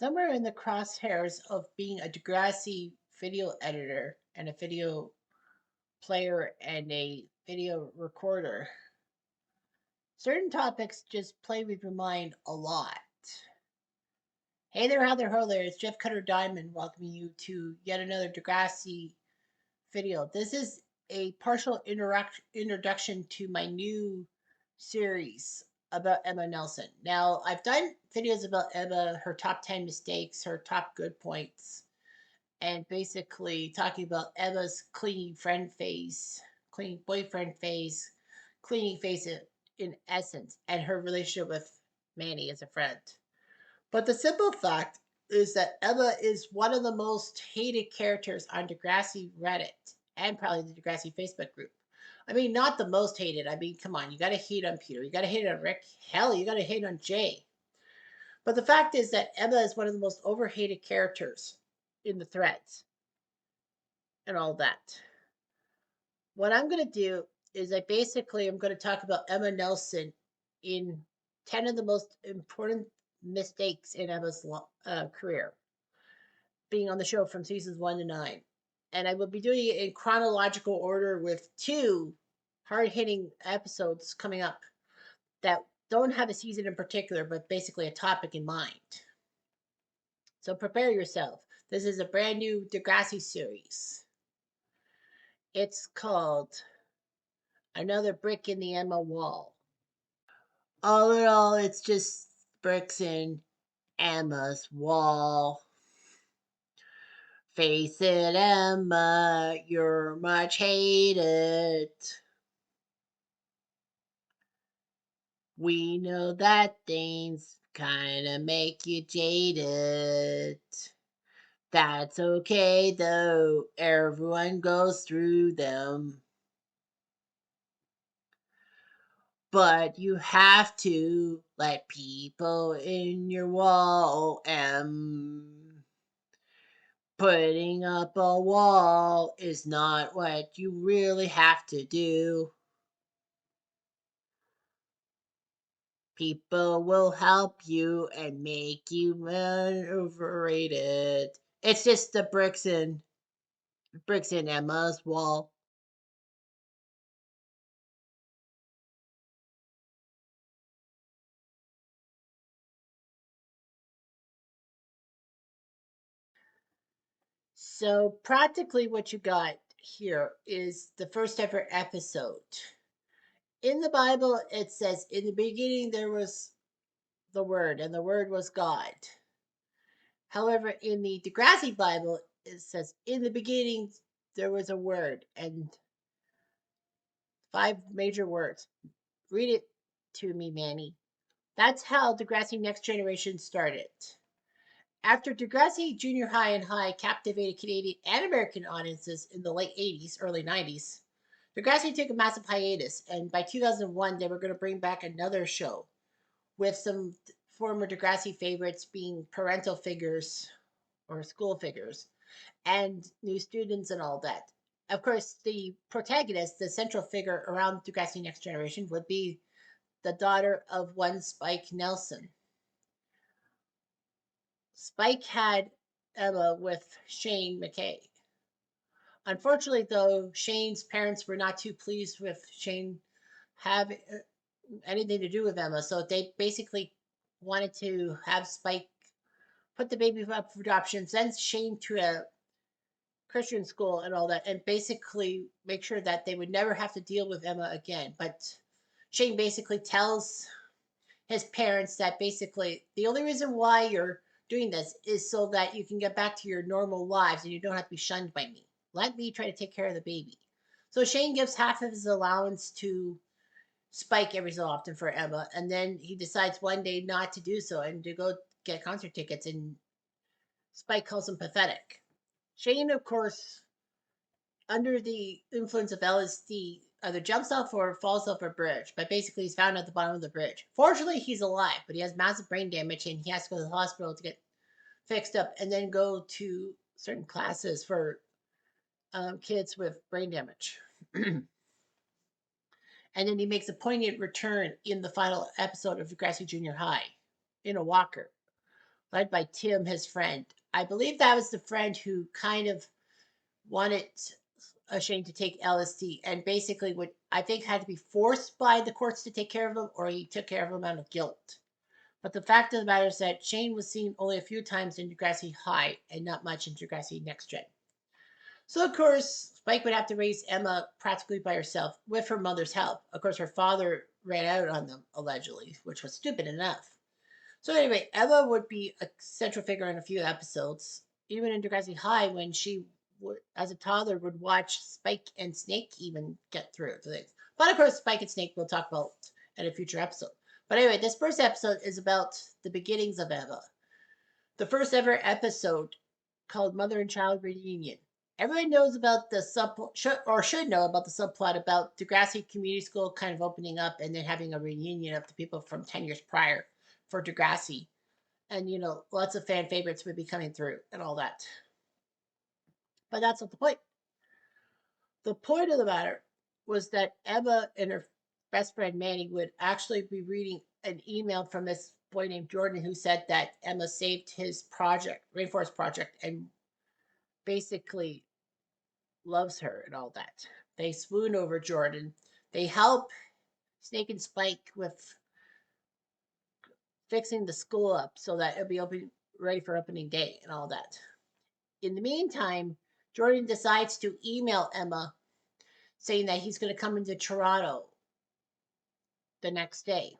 Somewhere in the crosshairs of being a Degrassi video editor and a video player and a video recorder, certain topics just play with your mind a lot. Hey there, how there, ho there. It's Jeff Cutter Diamond welcoming you to yet another Degrassi video. This is a partial introduction to my new series about Emma Nelson. Now, I've done videos about Emma, her top 10 mistakes, her top good points, and basically talking about Emma's clingy friend phase, clingy boyfriend phase, clingy phase in essence, and her relationship with Manny as a friend. But the simple fact is that Emma is one of the most hated characters on Degrassi Reddit and probably the Degrassi Facebook group. I mean, not the most hated. I mean, come on, you got to hate on Peter, you got to hate on Rick, hell, you got to hate on Jay. But the fact is that Emma is one of the most overhated characters in the threads and all that. What I'm going to do is I'm going to talk about Emma Nelson in 10 of the most important mistakes in Emma's career, being on the show from seasons 1 to 9. And I will be doing it in chronological order with two hard hitting episodes coming up that don't have a season in particular, but basically a topic in mind. So prepare yourself. This is a brand new Degrassi series. It's called Another Brick in the Emma Wall. All in all, it's just bricks in Emma's wall. Face it, Emma, you're much hated. We know that things kinda make you jaded. That's okay though, everyone goes through them. But you have to let people in your wall, putting up a wall is not what you really have to do. People will help you and make you overrated. It's just the bricks in Emma's wall. So practically what you got here is the first ever episode. In the Bible, it says, in the beginning there was the Word, and the Word was God. However, in the Degrassi Bible, it says, in the beginning there was a Word, and five major words. Read it to me, Manny. That's how Degrassi Next Generation started. After Degrassi Junior High and High captivated Canadian and American audiences in the late 80s, early 90s, Degrassi took a massive hiatus, and by 2001, they were going to bring back another show with some former Degrassi favorites being parental figures or school figures and new students and all that. Of course, the protagonist, the central figure around Degrassi Next Generation, would be the daughter of one Spike Nelson. Spike had Emma with Shane McKay. Unfortunately, though, Shane's parents were not too pleased with Shane having anything to do with Emma, so they basically wanted to have Spike put the baby up for adoption, send Shane to a Christian school and all that, and basically make sure that they would never have to deal with Emma again. But Shane basically tells his parents that basically the only reason why you're doing this is so that you can get back to your normal lives and you don't have to be shunned by me. Let me try to take care of the baby. So Shane gives half of his allowance to Spike every so often for Emma, and then he decides one day not to do so and to go get concert tickets, and Spike calls him pathetic. Shane, of course, under the influence of LSD, either jumps off or falls off a bridge, but basically he's found at the bottom of the bridge. Fortunately, he's alive, but he has massive brain damage and he has to go to the hospital to get fixed up and then go to certain classes for kids with brain damage. And then he makes a poignant return in the final episode of Degrassi Junior High in a walker. led by Tim, his friend. I believe that was the friend who kind of wanted Shane to take LSD and basically would, I think, had to be forced by the courts to take care of him, or he took care of him out of guilt. But the fact of the matter is that Shane was seen only a few times in Degrassi High and not much in Degrassi Next Gen. So, of course, Spike would have to raise Emma practically by herself with her mother's help. Of course, her father ran out on them, allegedly, which was stupid enough. So, anyway, Emma would be a central figure in a few episodes, even in Degrassi High when she, as a toddler, would watch Spike and Snake even get through things. But, of course, Spike and Snake we'll talk about in a future episode. But anyway, this first episode is about the beginnings of Emma. The first ever episode called Mother and Child Reunion. Everyone knows about the subplot, should know about the subplot about Degrassi Community School kind of opening up and then having a reunion of the people from 10 years prior for Degrassi. And, lots of fan favorites would be coming through and all that. But that's not the point. The point of the matter was that Emma and her best friend Manny would actually be reading an email from this boy named Jordan who said that Emma saved his project, Rainforest Project, and basically loves her and all that. They swoon over Jordan. They help Snake and Spike with fixing the school up so that it'll be ready for opening day and all that. In the meantime, Jordan decides to email Emma saying that he's going to come into Toronto the next day.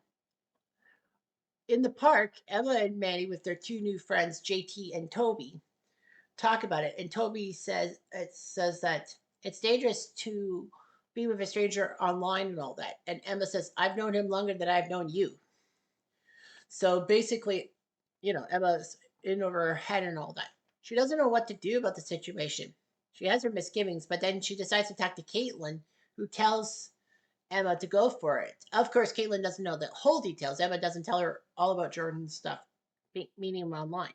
In the park, Emma and Manny, with their two new friends, JT and Toby, talk about it. And Toby says that it's dangerous to be with a stranger online and all that. And Emma says, I've known him longer than I've known you. So basically, Emma's in over her head and all that. She doesn't know what to do about the situation. She has her misgivings, but then she decides to talk to Caitlin, who tells Emma to go for it. Of course, Caitlin doesn't know the whole details. Emma doesn't tell her all about Jordan's stuff, meeting him online.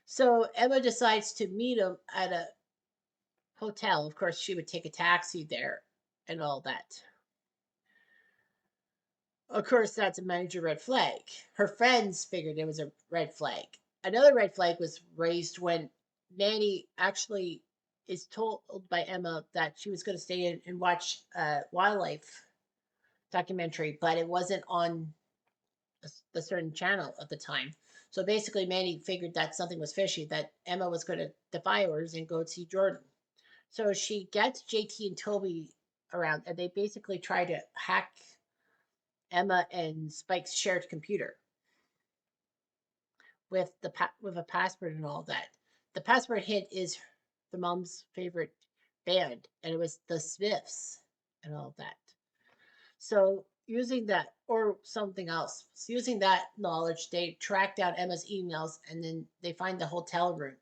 So Emma decides to meet him at a hotel. Of course, she would take a taxi there and all that. Of course, that's a major red flag. Her friends figured it was a red flag. Another red flag was raised when Nanny actually is told by Emma that she was going to stay in and watch a wildlife documentary, but it wasn't on the certain channel at the time. So basically, Manny figured that something was fishy, that Emma was going to defy orders and go see Jordan. So she gets JT and Toby around, and they basically try to hack Emma and Spike's shared computer with with a password and all that. The password hint is the mom's favorite band, and it was the Smiths and all that. So using that or something else, so using that knowledge, they track down Emma's emails and then they find the hotel room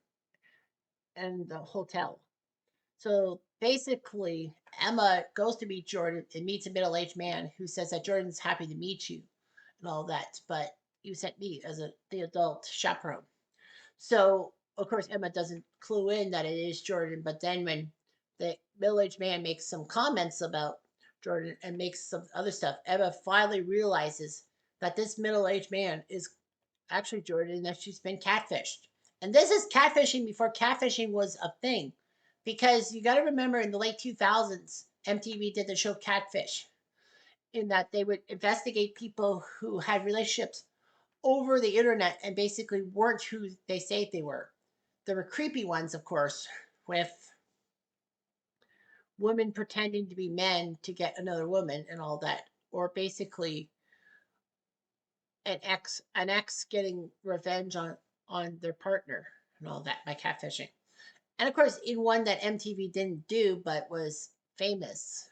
and the hotel. So basically, Emma goes to meet Jordan and meets a middle-aged man who says that Jordan's happy to meet you and all that, but you sent me as the adult chaperone. So of course Emma doesn't clue in that it is Jordan, but then when the middle-aged man makes some comments about Jordan and makes some other stuff, Emma finally realizes that this middle-aged man is actually Jordan and that she's been catfished. And this is catfishing before catfishing was a thing. Because you got to remember in the late 2000s, MTV did the show Catfish, in that they would investigate people who had relationships over the internet and basically weren't who they say they were. There were creepy ones, of course, with women pretending to be men to get another woman and all that, or basically an ex getting revenge on their partner and all that by catfishing. And of course, in one that MTV didn't do but was famous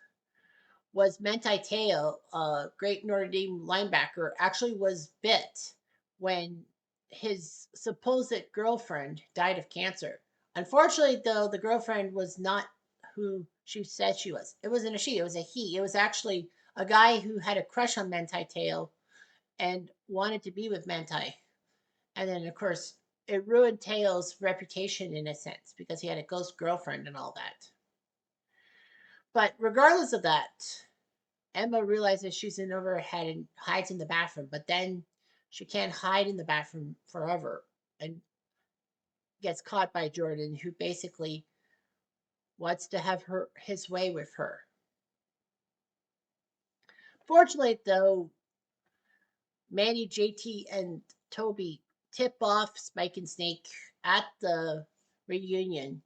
was Mentai Teo, a great Notre Dame linebacker, actually was bit when his supposed girlfriend died of cancer. Unfortunately, though, the girlfriend was not who she said she was. It wasn't a she, it was a he. It was actually a guy who had a crush on Mentai Teo and wanted to be with Mentai. And then, of course, it ruined Teo's reputation in a sense because he had a ghost girlfriend and all that. But regardless of that, Emma realizes she's in over her head and hides in the bathroom. But then she can't hide in the bathroom forever, and gets caught by Jordan, who basically wants to have his way with her. Fortunately, though, Manny, JT, and Toby tip off Spike and Snake at the reunion,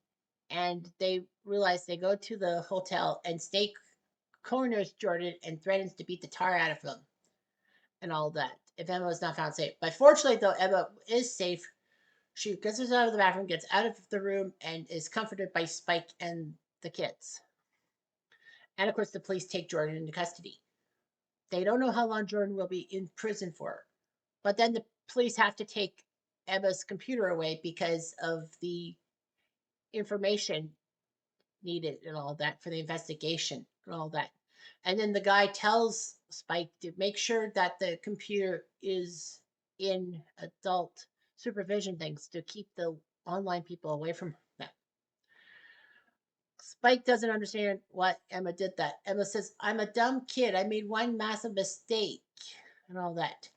and they realize they go to the hotel, and Snake corners Jordan and threatens to beat the tar out of him and all that if Emma is not found safe. But fortunately, though, Emma is safe. She gets out of the bathroom, gets out of the room, and is comforted by Spike and the kids. And of course, the police take Jordan into custody. They don't know how long Jordan will be in prison for. But then the police have to take Emma's computer away because of the information needed and all that for the investigation and all that. And then the guy tells Spike to make sure that the computer is in adult supervision things to keep the online people away from that. Spike doesn't understand why Emma did that. Emma says, I'm a dumb kid. I made one massive mistake and all that.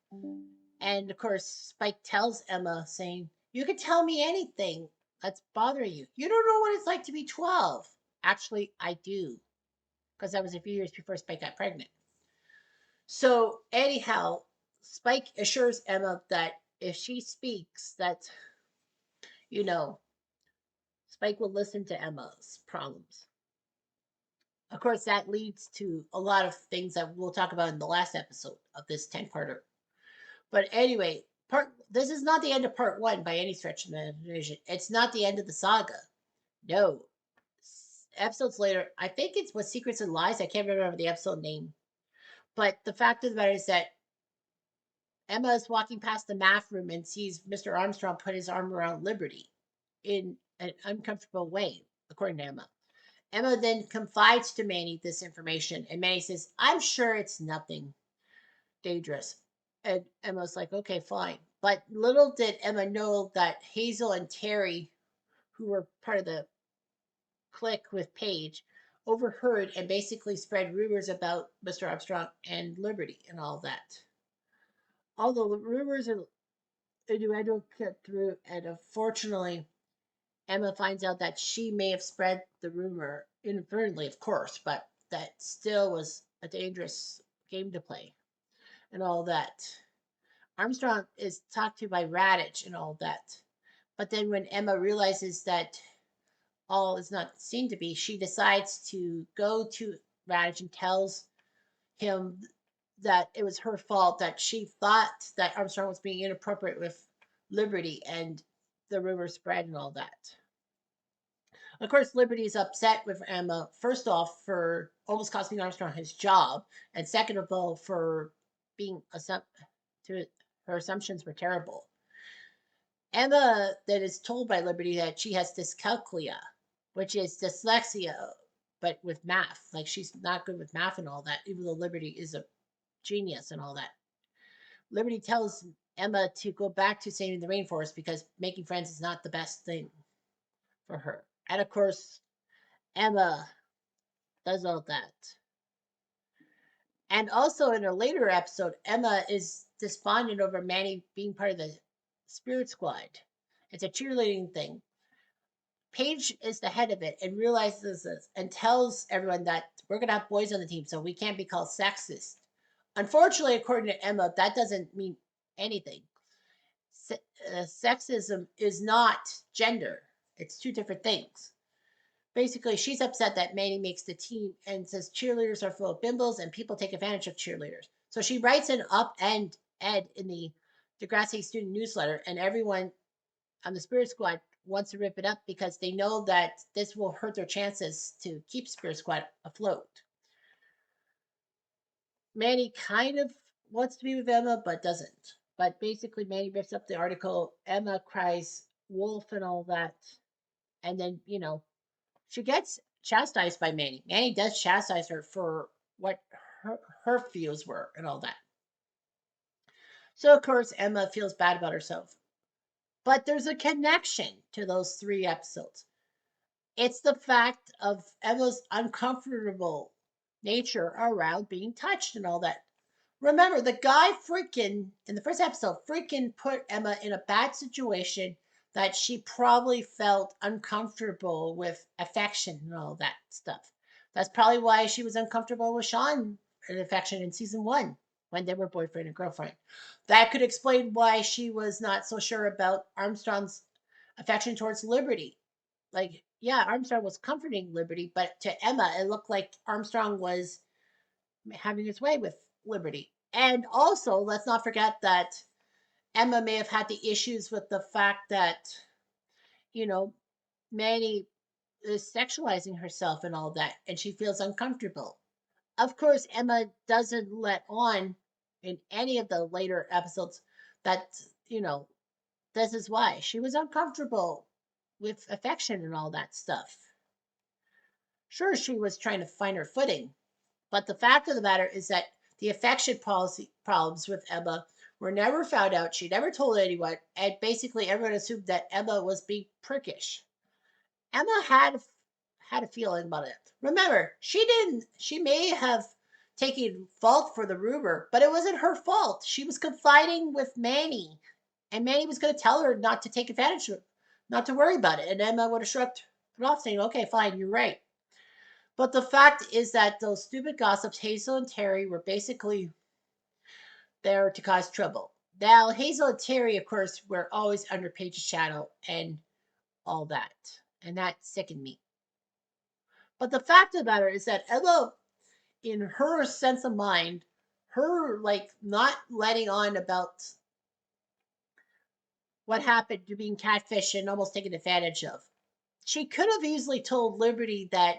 And of course, Spike tells Emma, saying, you can tell me anything that's bothering you. You don't know what it's like to be 12. Actually, I do, because that was a few years before Spike got pregnant. So, anyhow, Spike assures Emma that if she speaks, that, you know, Spike will listen to Emma's problems. Of course, that leads to a lot of things that we'll talk about in the last episode of this 10-parter. But anyway, this is not the end of part one by any stretch of the imagination. It's not the end of the saga. No. Episodes later, I think it's what Secrets and Lies. I can't remember the episode name. But the fact of the matter is that Emma is walking past the math room and sees Mr. Armstrong put his arm around Liberty in an uncomfortable way, according to Emma. Emma then confides to Manny this information, and Manny says, I'm sure it's nothing dangerous. And Emma's like, okay, fine. But little did Emma know that Hazel and Terry, who were part of the clique with Paige, overheard and basically spread rumors about Mr. Armstrong and Liberty and all that. Although the rumors and innuendo get through, and unfortunately, Emma finds out that she may have spread the rumor inadvertently, of course, but that still was a dangerous game to play and all that. Armstrong is talked to by Radich and all that. But then when Emma realizes that all is not seen to be, she decides to go to Radich and tells him that it was her fault, that she thought that Armstrong was being inappropriate with Liberty, and the rumor spread and all that. Of course, Liberty is upset with Emma, first off, for almost costing Armstrong his job, and second of all, for being to her assumptions were terrible. Emma then is told by Liberty that she has dyscalculia, which is dyslexia, but with math. Like she's not good with math and all that, even though Liberty is a genius and all that. Liberty tells Emma to go back to saving the rainforest because making friends is not the best thing for her. And of course, Emma does all that. And also in a later episode, Emma is despondent over Manny being part of the Spirit Squad. It's a cheerleading thing. Paige is the head of it and realizes this and tells everyone that we're going to have boys on the team, so we can't be called sexist. Unfortunately, according to Emma, that doesn't mean anything. Sexism is not gender, it's two different things. Basically, she's upset that Manny makes the team and says cheerleaders are full of bimbos and people take advantage of cheerleaders. So she writes an up-end ed in the Degrassi student newsletter, and everyone on the Spirit Squad wants to rip it up because they know that this will hurt their chances to keep Spirit Squad afloat. Manny kind of wants to be with Emma, but doesn't. But basically, Manny rips up the article. Emma cries wolf and all that. And then, she gets chastised by Manny. Manny does chastise her for what her views were and all that. So, of course, Emma feels bad about herself. But there's a connection to those 3 episodes. It's the fact of Emma's uncomfortable nature around being touched and all that. Remember, the guy freaking, in the first episode, freaking put Emma in a bad situation that she probably felt uncomfortable with affection and all that stuff. That's probably why she was uncomfortable with Sean and affection in season one when they were boyfriend and girlfriend. That could explain why she was not so sure about Armstrong's affection towards Liberty. Like, yeah, Armstrong was comforting Liberty, but to Emma, it looked like Armstrong was having his way with Liberty. And also, let's not forget that Emma may have had the issues with the fact that, you know, Manny is sexualizing herself and all that, and she feels uncomfortable. Of course, Emma doesn't let on in any of the later episodes that, you know, this is why she was uncomfortable with affection and all that stuff. Sure, she was trying to find her footing, but the fact of the matter is that the affection policy problems with Emma were never found out. She never told anyone, and basically everyone assumed that Emma was being prickish. Emma had a feeling about it. Remember, she didn't. She may have taken fault for the rumor, but it wasn't her fault. She was confiding with Manny, and Manny was going to tell her not to take advantage of it, not to worry about it. And Emma would have shrugged it off, saying, "Okay, fine, you're right." But the fact is that those stupid gossips, Hazel and Terry, were basically there to cause trouble. Now, Hazel and Terry, of course, were always under Paige's shadow and all that. And that sickened me. But the fact of the matter is that Emma, in her sense of mind, her like not letting on about what happened to being catfished and almost taken advantage of. She could have easily told Liberty that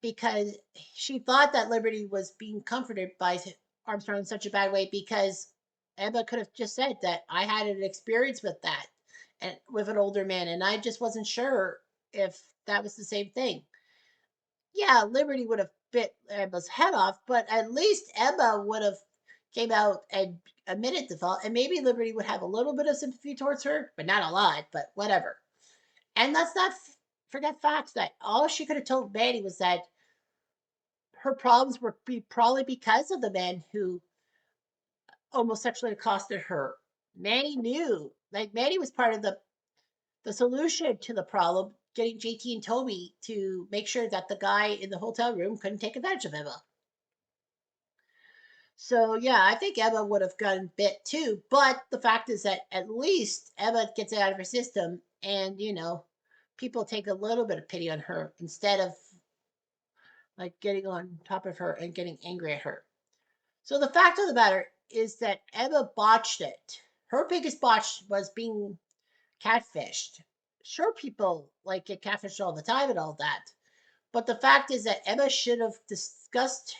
because she thought that Liberty was being comforted by Armstrong in such a bad way because Emma could have just said that I had an experience with that and with an older man and I just wasn't sure if that was the same thing. Yeah, Liberty would have bit Emma's head off, but at least Emma would have came out and admitted the fault and maybe Liberty would have a little bit of sympathy towards her, but not a lot, but whatever. And let's not forget facts that all she could have told Manny was that her problems were probably because of the man who almost sexually accosted her. Manny knew, like Manny was part of the solution to the problem, getting JT and Toby to make sure that the guy in the hotel room couldn't take advantage of Emma. So yeah, I think Emma would have gotten bit too. But the fact is that at least Emma gets it out of her system, and people take a little bit of pity on her instead of like getting on top of her and getting angry at her. So the fact of the matter is that Emma botched it. Her biggest botch was being catfished. Sure, people like get catfished all the time and all that. But the fact is that Emma should have discussed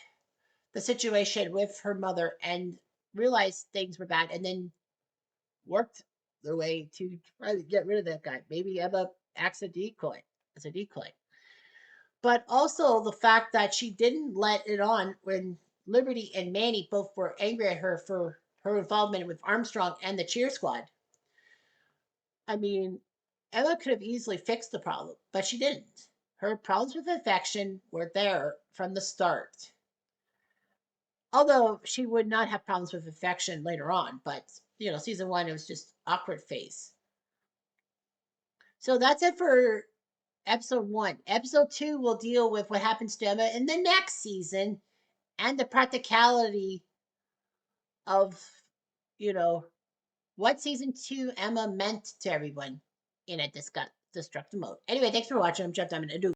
the situation with her mother and realized things were bad and then worked their way to try to get rid of that guy. Maybe Emma acts as a decoy. But also the fact that she didn't let it on when Liberty and Manny both were angry at her for her involvement with Armstrong and the cheer squad. I mean, Emma could have easily fixed the problem, but she didn't. Her problems with affection were there from the start. Although she would not have problems with affection later on, but season one, it was just awkward phase. So that's it for episode one. Episode two will deal with what happens to Emma in the next season and the practicality of, you know, what season two Emma meant to everyone in a destructive mode. Anyway, thanks for watching. I'm Jeff Diamond. Adieu.